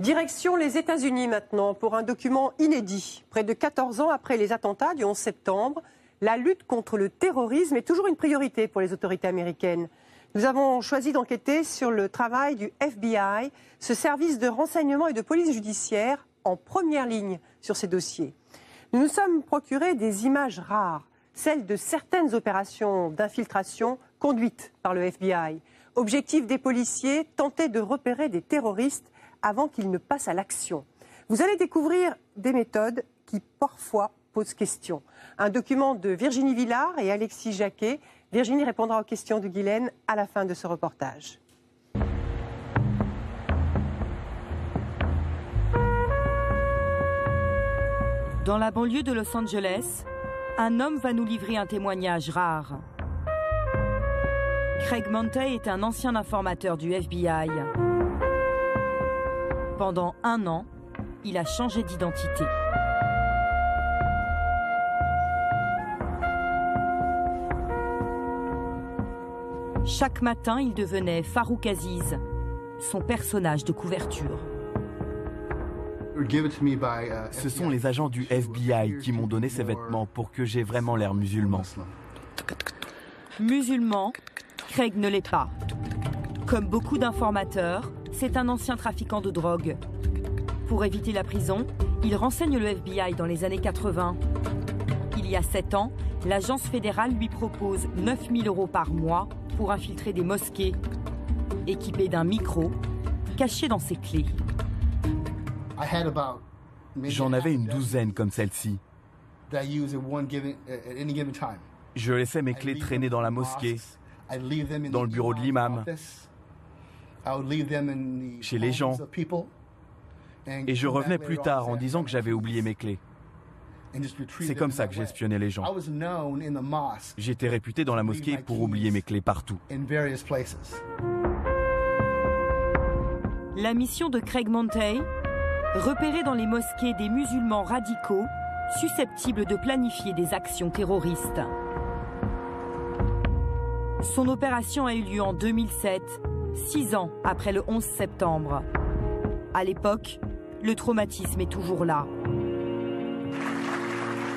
Direction les États-Unis maintenant pour un document inédit. Près de 14 ans après les attentats du 11 septembre, la lutte contre le terrorisme est toujours une priorité pour les autorités américaines. Nous avons choisi d'enquêter sur le travail du FBI, ce service de renseignement et de police judiciaire en première ligne sur ces dossiers. Nous nous sommes procuré des images rares, celles de certaines opérations d'infiltration conduites par le FBI. Objectif des policiers, tenter de repérer des terroristes avant qu'ils ne passent à l'action. Vous allez découvrir des méthodes qui parfois posent question. Un document de Virginie Villard et Alexis Jacquet. Virginie répondra aux questions de Guylaine à la fin de ce reportage. Dans la banlieue de Los Angeles, un homme va nous livrer un témoignage rare. Craig Montey est un ancien informateur du FBI. Pendant 1 an, il a changé d'identité. Chaque matin, il devenait Farouk Aziz, son personnage de couverture. Ce sont les agents du FBI qui m'ont donné ces vêtements pour que j'aie vraiment l'air musulman. Musulman, Craig ne l'est pas. Comme beaucoup d'informateurs, c'est un ancien trafiquant de drogue. Pour éviter la prison, il renseigne le FBI dans les années 80. Il y a 7 ans, l'agence fédérale lui propose 9 000 € par mois pour infiltrer des mosquées, équipé d'un micro, caché dans ses clés. J'en avais une douzaine comme celle-ci. Je laissais mes clés traîner dans la mosquée, dans le bureau de l'imam, chez les gens. Et je revenais plus tard en disant que j'avais oublié mes clés. C'est comme ça que j'espionnais les gens. J'étais réputé dans la mosquée pour oublier mes clés partout. La mission de Craig Montey, repérer dans les mosquées des musulmans radicaux susceptibles de planifier des actions terroristes. Son opération a eu lieu en 2007, 6 ans après le 11 septembre. À l'époque, le traumatisme est toujours là.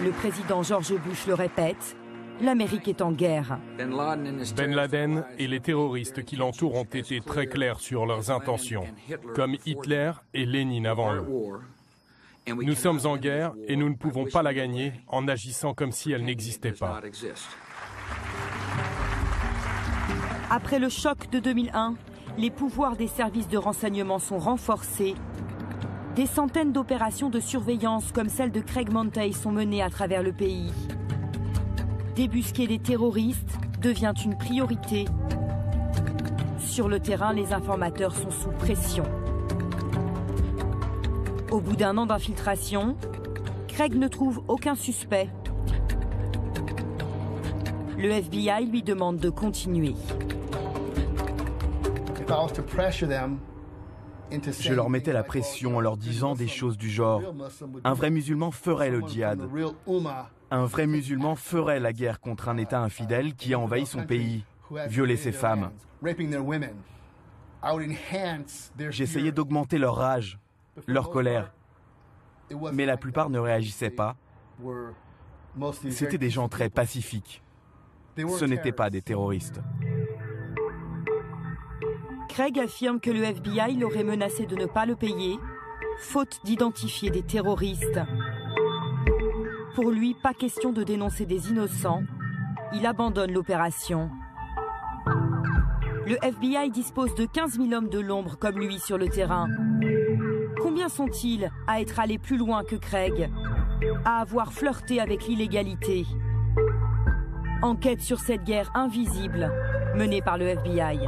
Le président George Bush le répète, l'Amérique est en guerre. Ben Laden et les terroristes qui l'entourent ont été très clairs sur leurs intentions, comme Hitler et Lénine avant eux. Nous sommes en guerre et nous ne pouvons pas la gagner en agissant comme si elle n'existait pas. Après le choc de 2001, les pouvoirs des services de renseignement sont renforcés. Des centaines d'opérations de surveillance comme celle de Craig Montey sont menées à travers le pays. Débusquer des terroristes devient une priorité. Sur le terrain, les informateurs sont sous pression. Au bout d'1 an d'infiltration, Craig ne trouve aucun suspect. Le FBI lui demande de continuer. Je leur mettais la pression en leur disant des choses du genre « Un vrai musulman ferait le djihad. Un vrai musulman ferait la guerre contre un État infidèle qui a envahi son pays, violé ses femmes. » J'essayais d'augmenter leur rage, leur colère. Mais la plupart ne réagissaient pas. C'étaient des gens très pacifiques. Ce n'étaient pas des terroristes. Craig affirme que le FBI l'aurait menacé de ne pas le payer, faute d'identifier des terroristes. Pour lui, pas question de dénoncer des innocents. Il abandonne l'opération. Le FBI dispose de 15 000 hommes de l'ombre comme lui sur le terrain. Combien sont-ils à être allés plus loin que Craig, à avoir flirté avec l'illégalité? Enquête sur cette guerre invisible menée par le FBI.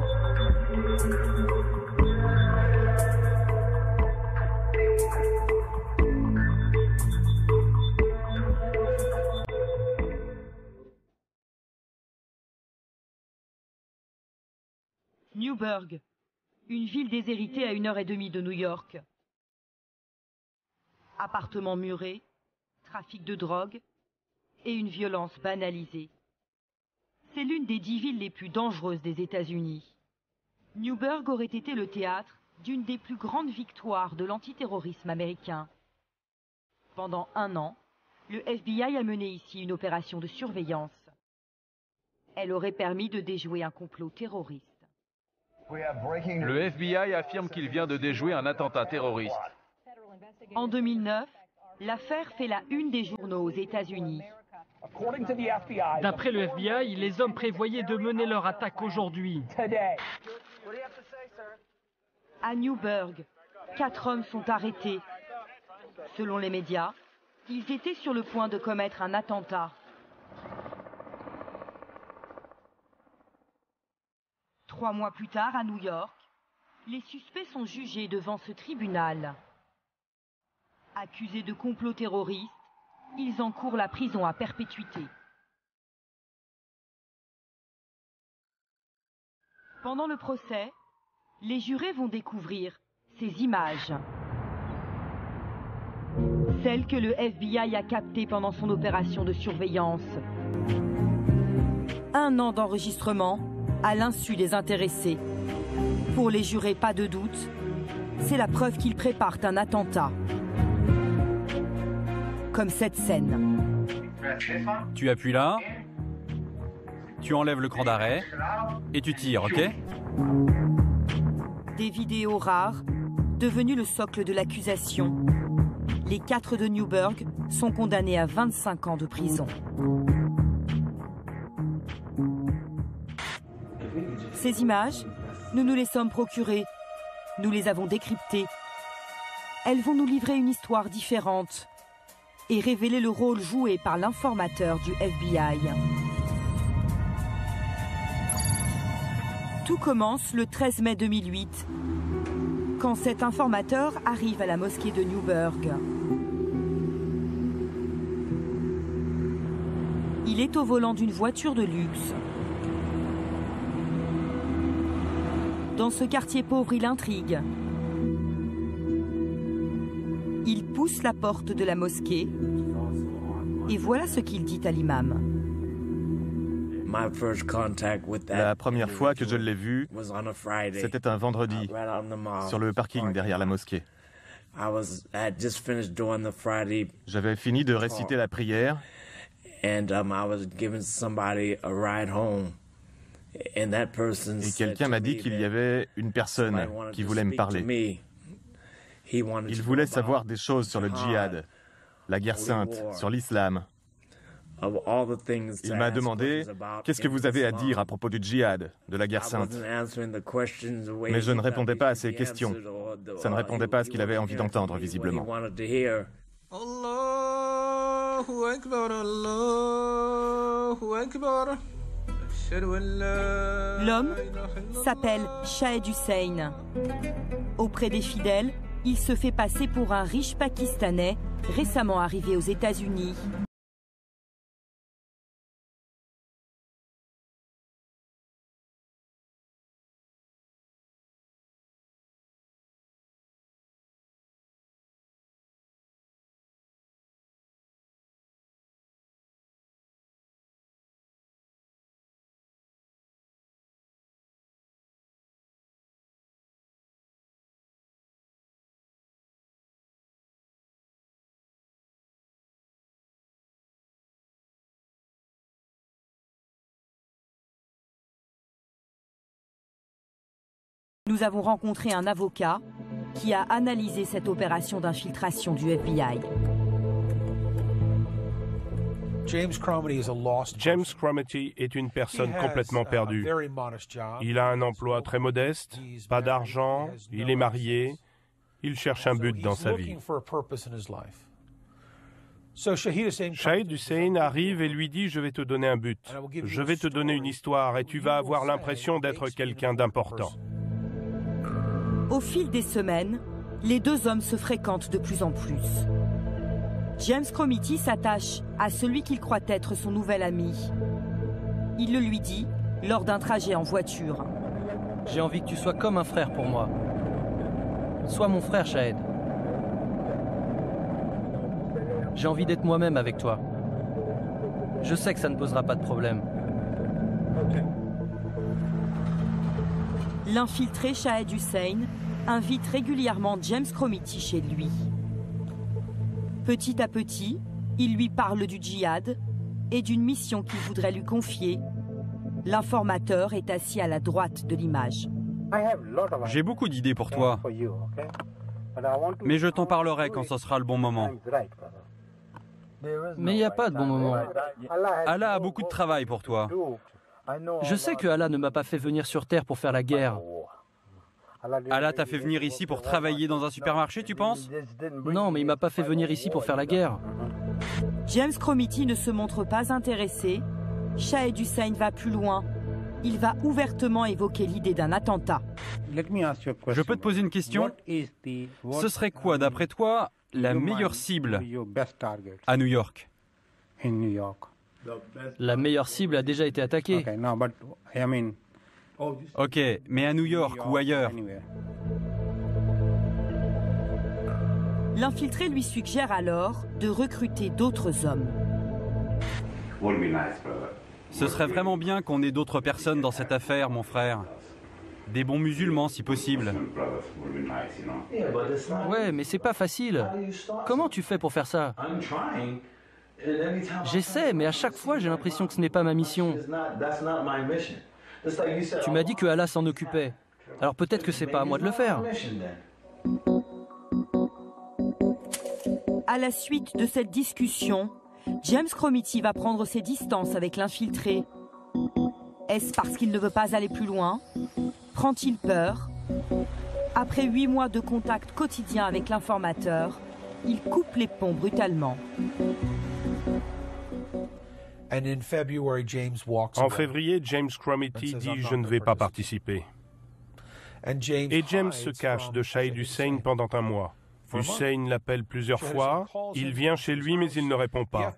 Newburgh, une ville déshéritée à 1h30 de New York. Appartements murés, trafic de drogue et une violence banalisée. C'est l'une des 10 villes les plus dangereuses des États-Unis. Newburgh aurait été le théâtre d'une des plus grandes victoires de l'antiterrorisme américain. Pendant 1 an, le FBI a mené ici une opération de surveillance. Elle aurait permis de déjouer un complot terroriste. Le FBI affirme qu'il vient de déjouer un attentat terroriste. En 2009, l'affaire fait la une des journaux aux États-Unis. D'après le FBI, les hommes prévoyaient de mener leur attaque aujourd'hui. À Newburgh, 4 hommes sont arrêtés. Selon les médias, ils étaient sur le point de commettre un attentat. 3 mois plus tard, à New York, les suspects sont jugés devant ce tribunal. Accusés de complot terroriste, ils encourent la prison à perpétuité. Pendant le procès, les jurés vont découvrir ces images. Celles que le FBI a captées pendant son opération de surveillance. 1 an d'enregistrement à l'insu des intéressés. Pour les jurés, pas de doute, c'est la preuve qu'ils préparent un attentat. Comme cette scène. Tu appuies là, tu enlèves le cran d'arrêt et tu tires, ok? Des vidéos rares, devenues le socle de l'accusation. Les 4 de Newburgh sont condamnés à 25 ans de prison. Ces images, nous nous les sommes procurées. Nous les avons décryptées. Elles vont nous livrer une histoire différente et révéler le rôle joué par l'informateur du FBI. Tout commence le 13 mai 2008, quand cet informateur arrive à la mosquée de Newburgh. Il est au volant d'une voiture de luxe. Dans ce quartier pauvre, il intrigue. Il pousse la porte de la mosquée et voilà ce qu'il dit à l'imam. La première fois que je l'ai vu, c'était un vendredi, sur le parking derrière la mosquée. J'avais fini de réciter la prière et quelqu'un m'a dit qu'il y avait une personne qui voulait me parler. Il voulait savoir des choses sur le djihad, la guerre sainte, sur l'islam. Il m'a demandé « Qu'est-ce que vous avez à dire à propos du djihad, de la guerre sainte ?» Mais je ne répondais pas à ses questions. Ça ne répondait pas à ce qu'il avait envie d'entendre, visiblement. L'homme s'appelle Shahed Hussein. Auprès des fidèles, il se fait passer pour un riche Pakistanais récemment arrivé aux États-Unis. Nous avons rencontré un avocat qui a analysé cette opération d'infiltration du FBI. James Cromartie est une personne complètement perdue. Il a un emploi très modeste, pas d'argent, il est marié, il cherche un but dans sa vie. Shahed Hussein arrive et lui dit « Je vais te donner un but, je vais te donner une histoire et tu vas avoir l'impression d'être quelqu'un d'important. » Au fil des semaines, les 2 hommes se fréquentent de plus en plus. James Cromartie s'attache à celui qu'il croit être son nouvel ami. Il le lui dit lors d'un trajet en voiture. J'ai envie que tu sois comme un frère pour moi. Sois mon frère, Shahed. J'ai envie d'être moi-même avec toi. Je sais que ça ne posera pas de problème. L'infiltré Shahed Hussein invite régulièrement James Cromity chez lui. Petit à petit, il lui parle du djihad et d'une mission qu'il voudrait lui confier. L'informateur est assis à la droite de l'image. J'ai beaucoup d'idées pour toi, mais je t'en parlerai quand ce sera le bon moment. Mais il n'y a pas de bon moment. Allah a beaucoup de travail pour toi. Je sais que Allah ne m'a pas fait venir sur Terre pour faire la guerre. Allah t'a fait venir ici pour travailler dans un supermarché, tu penses? Non, mais il m'a pas fait venir ici pour faire la guerre. James Cromity ne se montre pas intéressé. Shahed Hussein va plus loin. Il va ouvertement évoquer l'idée d'un attentat. Je peux te poser une question? Ce serait quoi, d'après toi, la meilleure cible à New York? La meilleure cible a déjà été attaquée. Ok, mais à New York ou ailleurs? L'infiltré lui suggère alors de recruter d'autres hommes. Ce serait vraiment bien qu'on ait d'autres personnes dans cette affaire, mon frère. Des bons musulmans, si possible. Ouais, mais c'est pas facile. Comment tu fais pour faire ça? J'essaie, mais à chaque fois, j'ai l'impression que ce n'est pas ma mission. Tu m'as dit que Allah s'en occupait. Alors peut-être que c'est pas à moi de le faire. À la suite de cette discussion, James Cromity va prendre ses distances avec l'infiltré. Est-ce parce qu'il ne veut pas aller plus loin? Prend-il peur? Après 8 mois de contact quotidien avec l'informateur, il coupe les ponts brutalement. En février, James Cromity dit « Je ne vais pas participer ». Et James se cache de Shahed Hussein pendant un mois. Hussein l'appelle plusieurs fois, il vient chez lui mais il ne répond pas.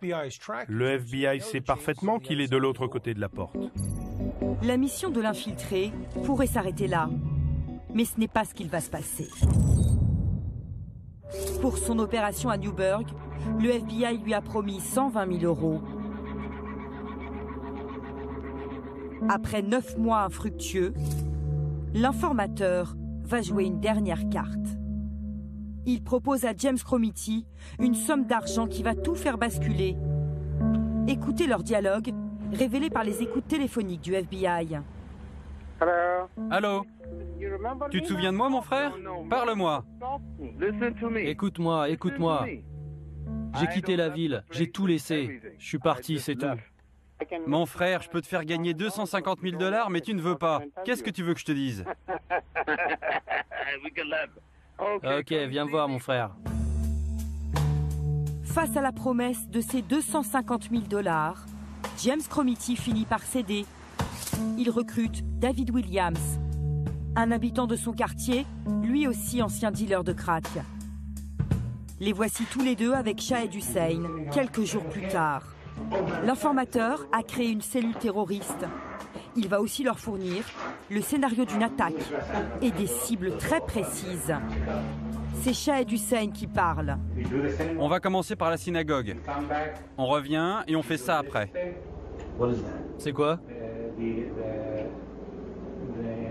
Le FBI sait parfaitement qu'il est de l'autre côté de la porte. La mission de l'infiltré pourrait s'arrêter là, mais ce n'est pas ce qu'il va se passer. Pour son opération à Newburgh, le FBI lui a promis 120 000 €. Après 9 mois infructueux, l'informateur va jouer une dernière carte. Il propose à James Cromity une somme d'argent qui va tout faire basculer. Écoutez leur dialogue, révélé par les écoutes téléphoniques du FBI. Allô? Tu te souviens de moi, mon frère? Parle-moi. Écoute-moi, écoute-moi. J'ai quitté la ville, j'ai tout laissé. Je suis parti, c'est tout. Mon frère, je peux te faire gagner 250 000 $, mais tu ne veux pas. Qu'est-ce que tu veux que je te dise? Ok, viens voir, mon frère. Face à la promesse de ces 250 000 $, James Cromity finit par céder. Il recrute David Williams, un habitant de son quartier, lui aussi ancien dealer de crack. Les voici tous les deux avec Shahed Hussein, quelques jours plus tard. L'informateur a créé une cellule terroriste. Il va aussi leur fournir le scénario d'une attaque et des cibles très précises. C'est Shahed Hussein qui parle. On va commencer par la synagogue. On revient et on fait ça après. C'est quoi?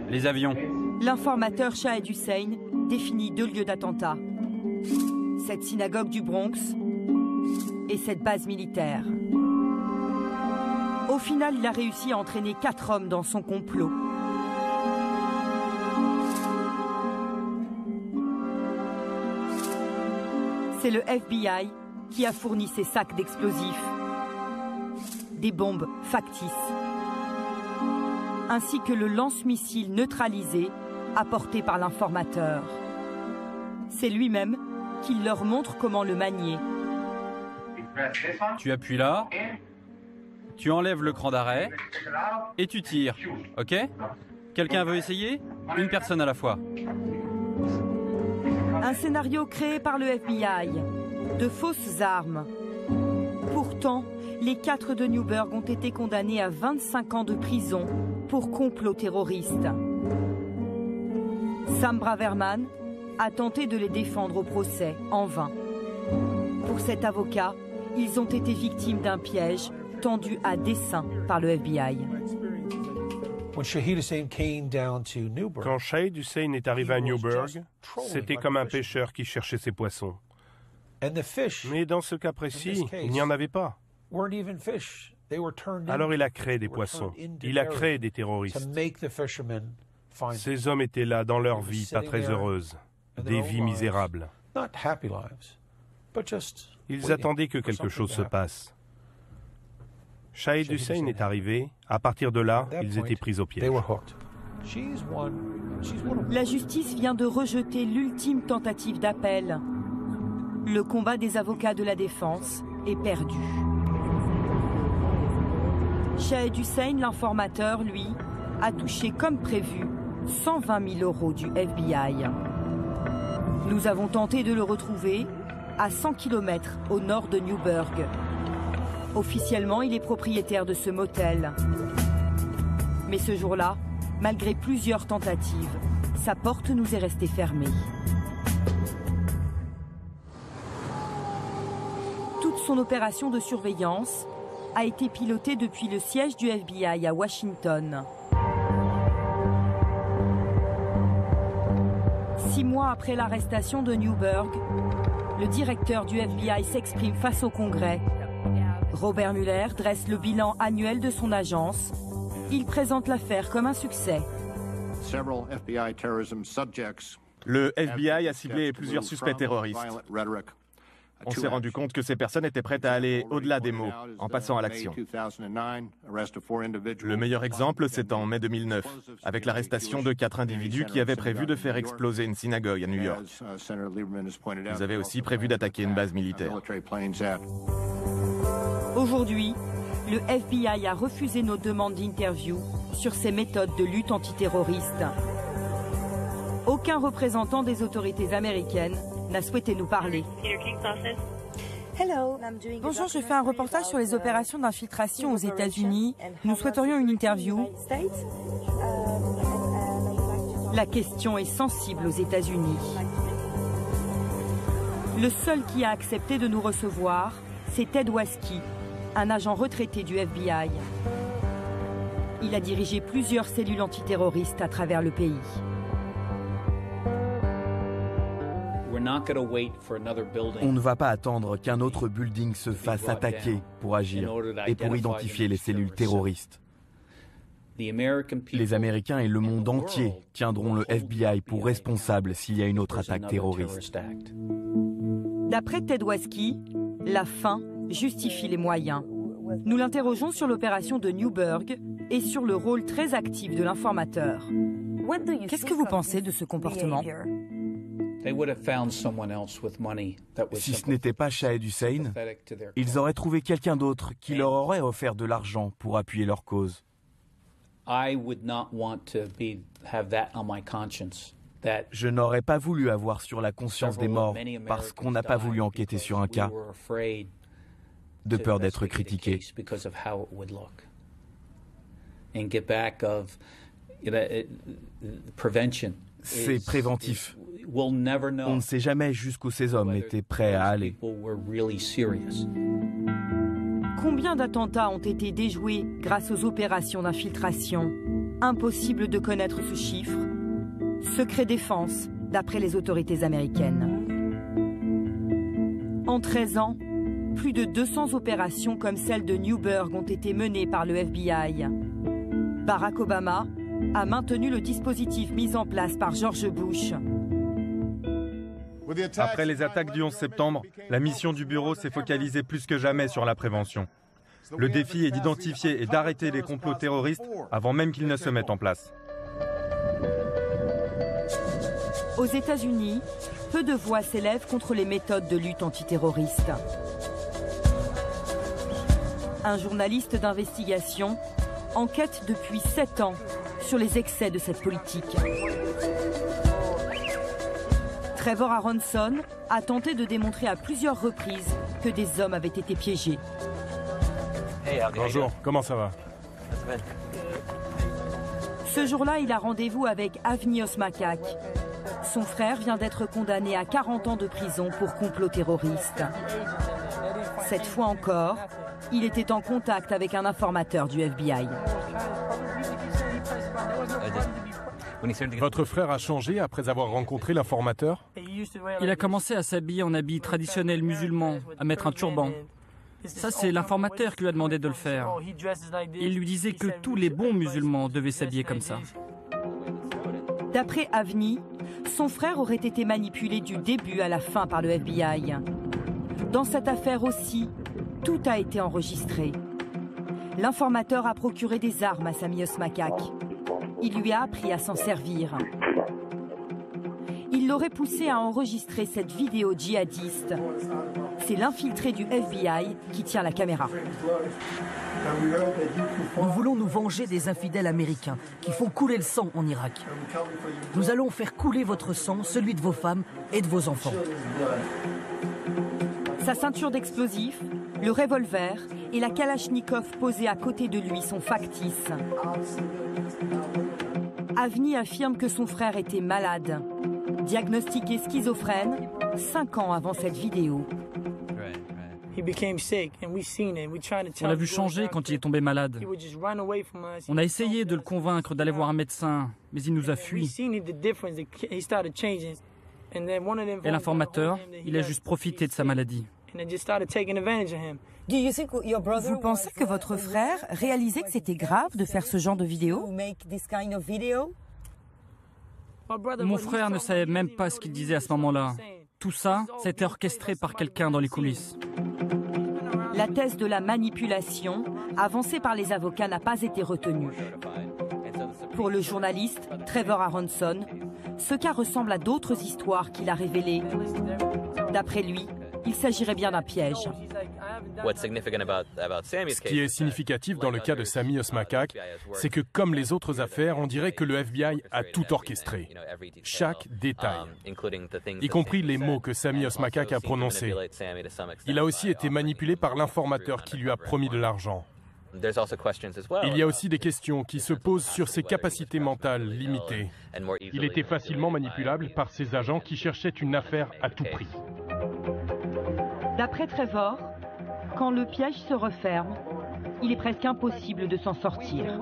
Les avions. L'informateur Shahed Hussein définit 2 lieux d'attentat. Cette synagogue du Bronx et cette base militaire. Au final, il a réussi à entraîner 4 hommes dans son complot. C'est le FBI qui a fourni ces sacs d'explosifs, des bombes factices, ainsi que le lance-missile neutralisé apporté par l'informateur. C'est lui-même qui leur montre comment le manier. Tu appuies là, tu enlèves le cran d'arrêt et tu tires, ok? Quelqu'un veut essayer? Une personne à la fois. Un scénario créé par le FBI, de fausses armes. Pourtant, les 4 de Newburgh ont été condamnés à 25 ans de prison pour complot terroriste. Sam Braverman a tenté de les défendre au procès, en vain. Pour cet avocat, ils ont été victimes d'un piège tendu à dessein par le FBI. Quand Shahid Hussein est arrivé à Newburgh, c'était comme un pêcheur qui cherchait ses poissons. Mais dans ce cas précis, il n'y en avait pas. Alors il a créé des poissons. Il a créé des terroristes. Ces hommes étaient là dans leur vie pas très heureuse, des vies misérables. Ils attendaient que quelque chose se passe. Shahid Hussein est arrivé. À partir de là, ils étaient pris au piège. La justice vient de rejeter l'ultime tentative d'appel. Le combat des avocats de la défense est perdu. Shahid Hussein, l'informateur, lui, a touché comme prévu 120 000 € du FBI. Nous avons tenté de le retrouver à 100 km au nord de Newburgh. Officiellement, il est propriétaire de ce motel. Mais ce jour-là, malgré plusieurs tentatives, sa porte nous est restée fermée. Toute son opération de surveillance a été pilotée depuis le siège du FBI à Washington. 6 mois après l'arrestation de Newburgh, le directeur du FBI s'exprime face au Congrès. Robert Mueller dresse le bilan annuel de son agence. Il présente l'affaire comme un succès. Le FBI a ciblé plusieurs suspects terroristes. On s'est rendu compte que ces personnes étaient prêtes à aller au-delà des mots, en passant à l'action. Le meilleur exemple, c'est en mai 2009, avec l'arrestation de 4 individus qui avaient prévu de faire exploser une synagogue à New York. Ils avaient aussi prévu d'attaquer une base militaire. Aujourd'hui, le FBI a refusé nos demandes d'interview sur ses méthodes de lutte antiterroriste. Aucun représentant des autorités américaines n'a souhaité nous parler. Bonjour, je fais un reportage sur les opérations d'infiltration aux États-Unis. Nous souhaiterions une interview. La question est sensible aux États-Unis. Le seul qui a accepté de nous recevoir, c'est Ted Waski, un agent retraité du FBI. Il a dirigé plusieurs cellules antiterroristes à travers le pays. On ne va pas attendre qu'un autre building se fasse attaquer pour agir et pour identifier les cellules terroristes. Les Américains et le monde entier tiendront le FBI pour responsable s'il y a une autre attaque terroriste. D'après Ted Waski, la fin justifie les moyens. Nous l'interrogeons sur l'opération de Newburgh et sur le rôle très actif de l'informateur. Qu'est-ce que vous pensez de ce comportement ? Si ce n'était pas Shahid Hussein, ils auraient trouvé quelqu'un d'autre qui leur aurait offert de l'argent pour appuyer leur cause. Je n'aurais pas voulu avoir sur la conscience des morts parce qu'on n'a pas voulu enquêter sur un cas, de peur d'être critiqué. C'est préventif. On ne sait jamais jusqu'où ces hommes étaient prêts à aller. Combien d'attentats ont été déjoués grâce aux opérations d'infiltration? Impossible de connaître ce chiffre. Secret défense, d'après les autorités américaines. En 13 ans, plus de 200 opérations comme celle de Newburgh ont été menées par le FBI. Barack Obama a maintenu le dispositif mis en place par George Bush. Après les attaques du 11 septembre, la mission du bureau s'est focalisée plus que jamais sur la prévention. Le défi est d'identifier et d'arrêter les complots terroristes avant même qu'ils ne se mettent en place. Aux États-Unis, peu de voix s'élèvent contre les méthodes de lutte antiterroriste. Un journaliste d'investigation enquête depuis 7 ans sur les excès de cette politique. Trevor Aronson a tenté de démontrer à plusieurs reprises que des hommes avaient été piégés. Bonjour, comment ça va? Ce jour-là, il a rendez-vous avec Avni Osmakak. Son frère vient d'être condamné à 40 ans de prison pour complot terroriste. Cette fois encore, il était en contact avec un informateur du FBI. Votre frère a changé après avoir rencontré l'informateur? Il a commencé à s'habiller en habits traditionnels musulmans, à mettre un turban. Ça, c'est l'informateur qui lui a demandé de le faire. Il lui disait que tous les bons musulmans devaient s'habiller comme ça. D'après Avni, son frère aurait été manipulé du début à la fin par le FBI. Dans cette affaire aussi, tout a été enregistré. L'informateur a procuré des armes à Sami Osmakak. Il lui a appris à s'en servir. Il l'aurait poussé à enregistrer cette vidéo djihadiste. C'est l'infiltré du FBI qui tient la caméra. Nous voulons nous venger des infidèles américains qui font couler le sang en Irak. Nous allons faire couler votre sang, celui de vos femmes et de vos enfants. Sa ceinture d'explosifs, le revolver et la Kalachnikov posée à côté de lui sont factices. Avni affirme que son frère était malade, diagnostiqué schizophrène 5 ans avant cette vidéo. On l'a vu changer quand il est tombé malade. On a essayé de le convaincre d'aller voir un médecin, mais il nous a fui. Et l'informateur, il a juste profité de sa maladie. Vous pensez que votre frère réalisait que c'était grave de faire ce genre de vidéo? Mon frère ne savait même pas ce qu'il disait à ce moment-là. Tout ça, c'était orchestré par quelqu'un dans les coulisses. La thèse de la manipulation, avancée par les avocats, n'a pas été retenue. Pour le journaliste Trevor Aronson, ce cas ressemble à d'autres histoires qu'il a révélées. D'après lui, il s'agirait bien d'un piège. Ce qui est significatif dans le cas de Sami Osmakak, c'est que comme les autres affaires, on dirait que le FBI a tout orchestré. Chaque détail, y compris les mots que Sami Osmakak a prononcés. Il a aussi été manipulé par l'informateur qui lui a promis de l'argent. Il y a aussi des questions qui se posent sur ses capacités mentales limitées. Il était facilement manipulable par ses agents qui cherchaient une affaire à tout prix. D'après Trevor, quand le piège se referme, il est presque impossible de s'en sortir.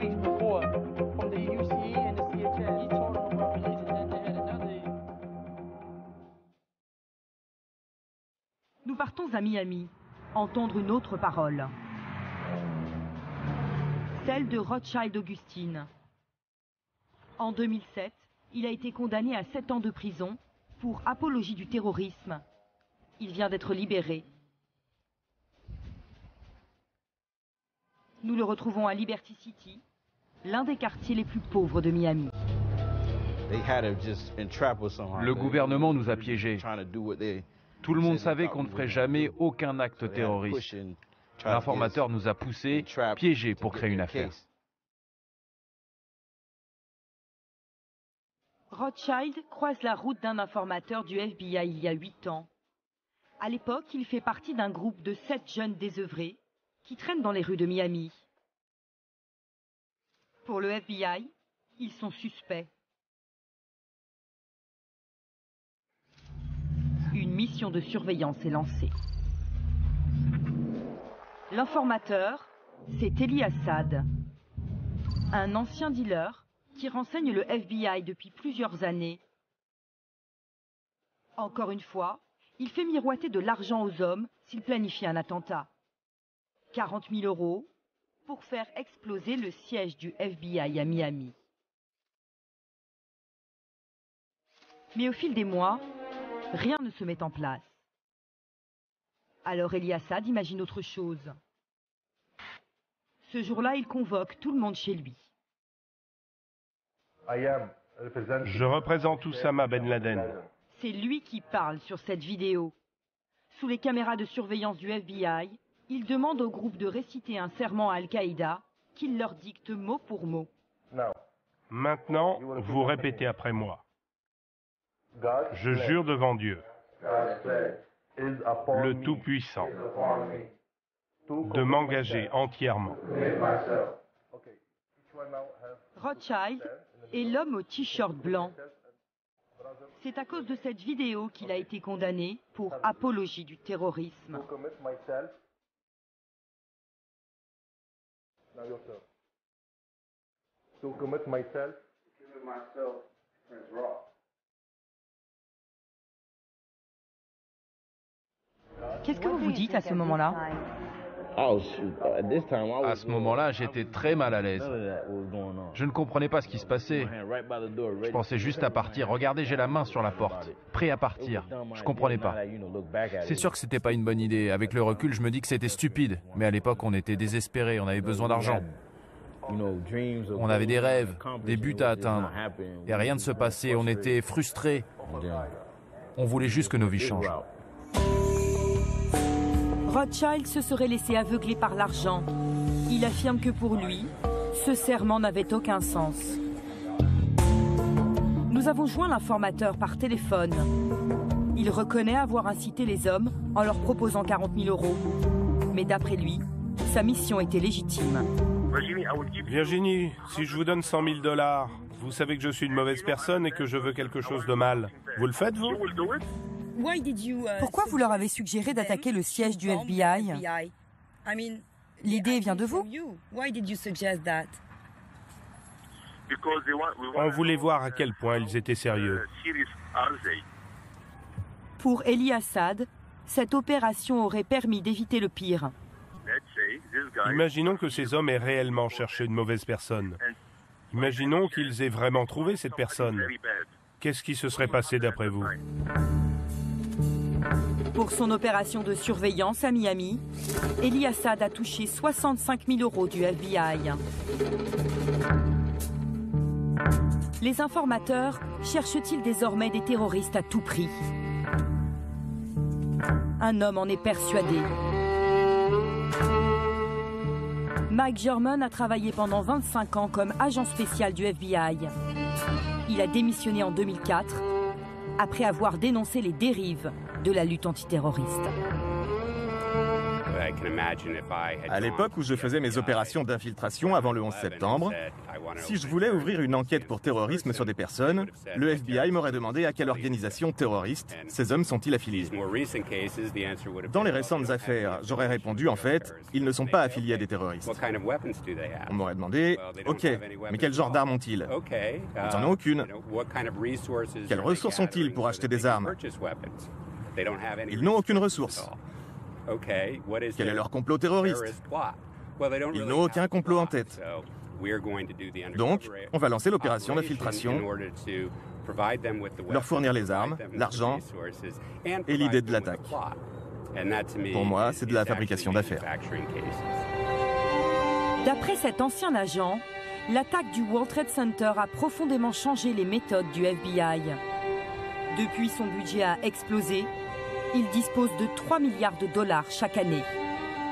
Nous partons à Miami, entendre une autre parole. Celle de Rothschild Augustine. En 2007, il a été condamné à 7 ans de prison pour apologie du terrorisme. Il vient d'être libéré. Nous le retrouvons à Liberty City, l'un des quartiers les plus pauvres de Miami. Le gouvernement nous a piégés. Tout le monde savait qu'on ne ferait jamais aucun acte terroriste. L'informateur nous a poussés, piégés pour créer une affaire. Rothschild croise la route d'un informateur du FBI il y a 8 ans. À l'époque, il fait partie d'un groupe de 7 jeunes désœuvrés qui traînent dans les rues de Miami. Pour le FBI, ils sont suspects. Une mission de surveillance est lancée. L'informateur, c'est Eli Assad, un ancien dealer qui renseigne le FBI depuis plusieurs années. Encore une fois, il fait miroiter de l'argent aux hommes s'ils planifient un attentat. 40 000 € pour faire exploser le siège du FBI à Miami. Mais au fil des mois, rien ne se met en place. Alors Eli Assad imagine autre chose. Ce jour-là, il convoque tout le monde chez lui. Je représente Oussama Ben Laden. C'est lui qui parle sur cette vidéo. Sous les caméras de surveillance du FBI, il demande au groupe de réciter un serment à Al-Qaïda qu'il leur dicte mot pour mot. Maintenant, vous répétez après moi. Je jure devant Dieu, le Tout-Puissant, de m'engager entièrement. Rothschild est l'homme au t-shirt blanc. C'est à cause de cette vidéo qu'il a été condamné pour apologie du terrorisme. Qu'est-ce que vous vous dites à ce moment-là? À ce moment-là, j'étais très mal à l'aise. Je ne comprenais pas ce qui se passait. Je pensais juste à partir. Regardez, j'ai la main sur la porte, prêt à partir. Je comprenais pas. C'est sûr que c'était pas une bonne idée. Avec le recul, je me dis que c'était stupide. Mais à l'époque, on était désespérés, on avait besoin d'argent. On avait des rêves, des buts à atteindre. Et rien ne se passait, on était frustrés. On voulait juste que nos vies changent. Rothschild se serait laissé aveugler par l'argent. Il affirme que pour lui, ce serment n'avait aucun sens. Nous avons joint l'informateur par téléphone. Il reconnaît avoir incité les hommes en leur proposant 40 000 €. Mais d'après lui, sa mission était légitime. Virginie, si je vous donne 100 000 $, vous savez que je suis une mauvaise personne et que je veux quelque chose de mal. Vous le faites, vous? Pourquoi vous leur avez suggéré d'attaquer le siège du FBI? L'idée vient de vous? On voulait voir à quel point ils étaient sérieux. Pour Elie Assad, cette opération aurait permis d'éviter le pire. Imaginons que ces hommes aient réellement cherché une mauvaise personne. Imaginons qu'ils aient vraiment trouvé cette personne. Qu'est-ce qui se serait passé d'après vous? Pour son opération de surveillance à Miami, Elie Assad a touché 65 000 € du FBI. Les informateurs cherchent-ils désormais des terroristes à tout prix? Un homme en est persuadé. Mike German a travaillé pendant 25 ans comme agent spécial du FBI. Il a démissionné en 2004 après avoir dénoncé les dérives de la lutte antiterroriste. À l'époque où je faisais mes opérations d'infiltration avant le 11 septembre, si je voulais ouvrir une enquête pour terrorisme sur des personnes, le FBI m'aurait demandé à quelle organisation terroriste ces hommes sont-ils affiliés. Dans les récentes affaires, j'aurais répondu en fait, ils ne sont pas affiliés à des terroristes. On m'aurait demandé, ok, mais quel genre d'armes ont-ils? Ils n'en ont aucune. Quelles ressources ont-ils pour acheter des armes? Ils n'ont aucune ressource. Quel est leur complot terroriste? Ils n'ont aucun complot en tête. Donc, on va lancer l'opération d'infiltration, leur fournir les armes, l'argent et l'idée de l'attaque. Pour moi, c'est de la fabrication d'affaires. D'après cet ancien agent, l'attaque du World Trade Center a profondément changé les méthodes du FBI. Depuis, son budget a explosé. Il dispose de 3 milliards de $ chaque année.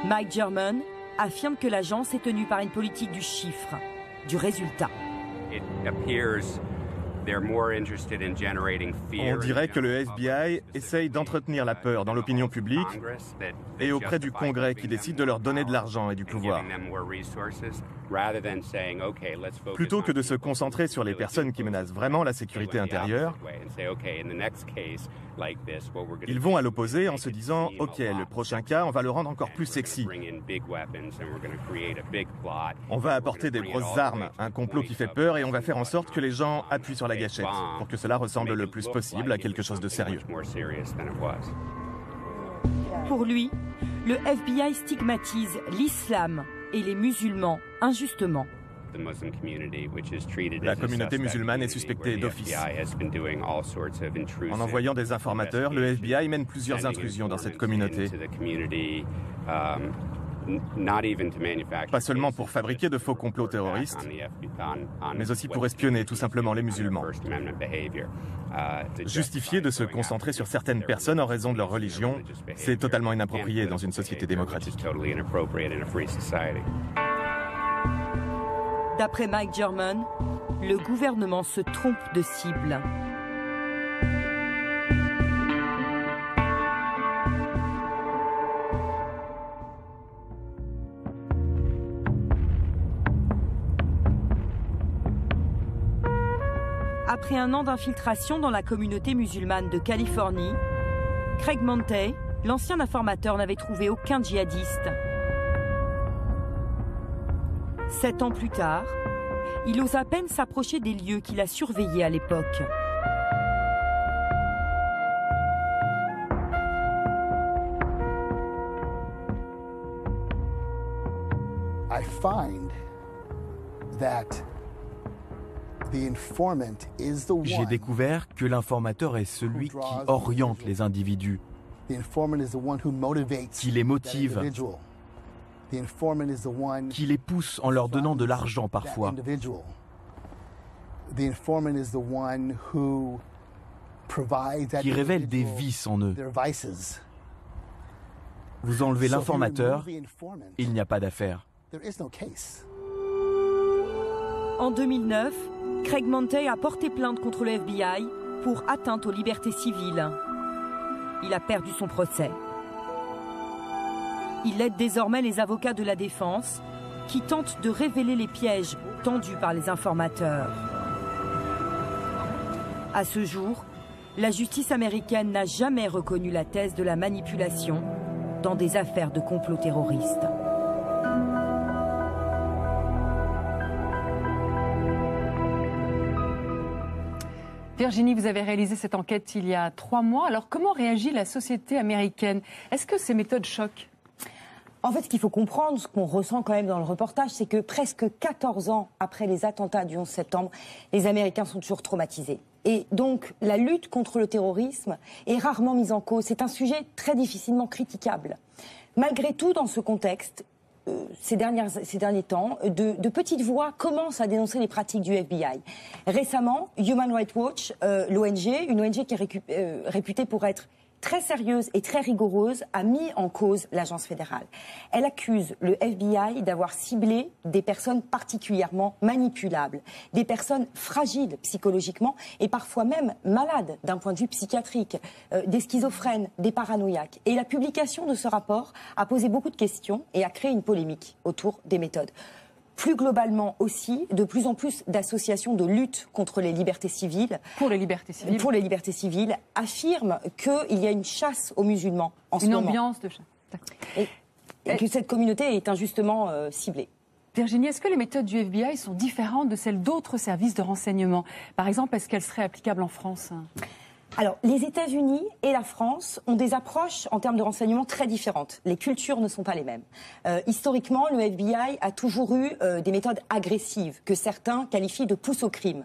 Mike German affirme que l'agence est tenue par une politique du chiffre, du résultat. On dirait que le FBI essaye d'entretenir la peur dans l'opinion publique et auprès du Congrès qui décide de leur donner de l'argent et du pouvoir. Plutôt que de se concentrer sur les personnes qui menacent vraiment la sécurité intérieure, ils vont à l'opposé en se disant « Ok, le prochain cas, on va le rendre encore plus sexy. On va apporter des grosses armes, un complot qui fait peur et on va faire en sorte que les gens appuient sur la gâchette pour que cela ressemble le plus possible à quelque chose de sérieux. » Pour lui, le FBI stigmatise l'islam et les musulmans injustement. La communauté musulmane est suspectée d'office. En envoyant des informateurs, le FBI mène plusieurs intrusions dans cette communauté. Pas seulement pour fabriquer de faux complots terroristes, mais aussi pour espionner tout simplement les musulmans. Justifier de se concentrer sur certaines personnes en raison de leur religion, c'est totalement inapproprié dans une société démocratique. D'après Mike German, le gouvernement se trompe de cible. Après un an d'infiltration dans la communauté musulmane de Californie, Craig Montey, l'ancien informateur, n'avait trouvé aucun djihadiste. 7 ans plus tard, il ose à peine s'approcher des lieux qu'il a surveillés à l'époque. J'ai découvert que l'informateur est celui qui oriente les individus, qui les motive, qui les pousse en leur donnant de l'argent parfois. Qui révèle des vices en eux. Vous enlevez l'informateur, il n'y a pas d'affaire. En 2009, Craig Montey a porté plainte contre le FBI pour atteinte aux libertés civiles. Il a perdu son procès. Il aide désormais les avocats de la défense qui tentent de révéler les pièges tendus par les informateurs. À ce jour, la justice américaine n'a jamais reconnu la thèse de la manipulation dans des affaires de complot terroriste. Virginie, vous avez réalisé cette enquête il y a 3 mois. Alors comment réagit la société américaine? Est-ce que ces méthodes choquent? En fait, ce qu'il faut comprendre, ce qu'on ressent quand même dans le reportage, c'est que presque 14 ans après les attentats du 11 septembre, les Américains sont toujours traumatisés. Et donc, la lutte contre le terrorisme est rarement mise en cause. C'est un sujet très difficilement critiquable. Malgré tout, dans ce contexte, ces derniers temps, de petites voix commencent à dénoncer les pratiques du FBI. Récemment, Human Rights Watch, l'ONG, une ONG qui est réputée pour être très sérieuse et très rigoureuse, a mis en cause l'agence fédérale. Elle accuse le FBI d'avoir ciblé des personnes particulièrement manipulables, des personnes fragiles psychologiquement et parfois même malades d'un point de vue psychiatrique, des schizophrènes, des paranoïaques. Et la publication de ce rapport a posé beaucoup de questions et a créé une polémique autour des méthodes. Plus globalement aussi, de plus en plus d'associations de lutte contre les libertés civiles, pour les libertés civiles, affirment qu'il y a une chasse aux musulmans en ce moment. Une ambiance de chasse. Et que cette communauté est injustement ciblée. Virginie, est-ce que les méthodes du FBI sont différentes de celles d'autres services de renseignement? Par exemple, est-ce qu'elles seraient applicables en France? Alors, les États-Unis et la France ont des approches en termes de renseignement très différentes. Les cultures ne sont pas les mêmes. Historiquement, le FBI a toujours eu des méthodes agressives que certains qualifient de pousse au crime.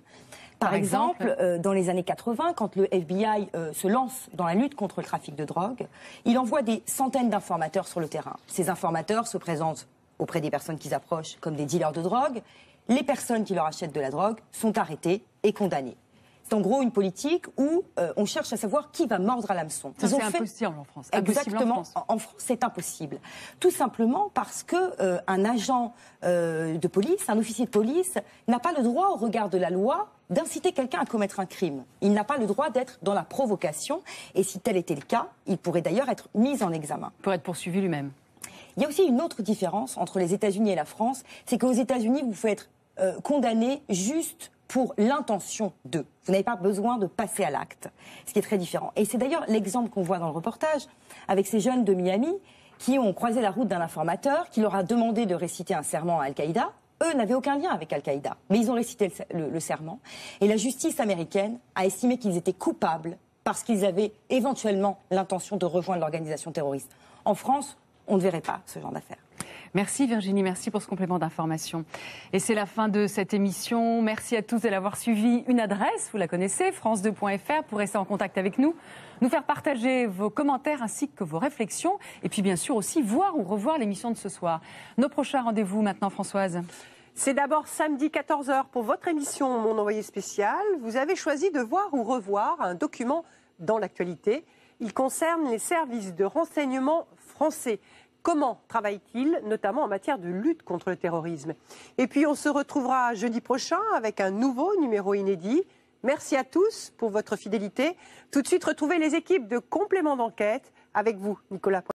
Par exemple, dans les années 80, quand le FBI se lance dans la lutte contre le trafic de drogue, il envoie des centaines d'informateurs sur le terrain. Ces informateurs se présentent auprès des personnes qu'ils approchent comme des dealers de drogue. Les personnes qui leur achètent de la drogue sont arrêtées et condamnées. C'est en gros une politique où on cherche à savoir qui va mordre à l'hameçon. C'est impossible en France. Exactement. En France, c'est impossible. Tout simplement parce que un agent de police, un officier de police, n'a pas le droit, au regard de la loi, d'inciter quelqu'un à commettre un crime. Il n'a pas le droit d'être dans la provocation. Et si tel était le cas, il pourrait d'ailleurs être mis en examen. Pour être poursuivi lui-même. Il y a aussi une autre différence entre les États-Unis et la France, c'est qu'aux États-Unis, vous pouvez être condamné juste pour l'intention de. Vous n'avez pas besoin de passer à l'acte, ce qui est très différent. Et c'est d'ailleurs l'exemple qu'on voit dans le reportage avec ces jeunes de Miami qui ont croisé la route d'un informateur qui leur a demandé de réciter un serment à Al-Qaïda. Eux n'avaient aucun lien avec Al-Qaïda, mais ils ont récité le serment. Et la justice américaine a estimé qu'ils étaient coupables parce qu'ils avaient éventuellement l'intention de rejoindre l'organisation terroriste. En France, on ne verrait pas ce genre d'affaires. Merci Virginie, merci pour ce complément d'information. Et c'est la fin de cette émission. Merci à tous de l'avoir suivi. Une adresse, vous la connaissez, france2.fr, pour rester en contact avec nous, nous faire partager vos commentaires ainsi que vos réflexions. Et puis bien sûr aussi voir ou revoir l'émission de ce soir. Nos prochains rendez-vous maintenant, Françoise. C'est d'abord samedi 14h pour votre émission Mon Envoyé Spécial. Vous avez choisi de voir ou revoir un document dans l'actualité. Il concerne les services de renseignement français. Comment travaille-t-il, notamment en matière de lutte contre le terrorisme? Et puis on se retrouvera jeudi prochain avec un nouveau numéro inédit. Merci à tous pour votre fidélité. Tout de suite, retrouvez les équipes de complément d'enquête avec vous, Nicolas.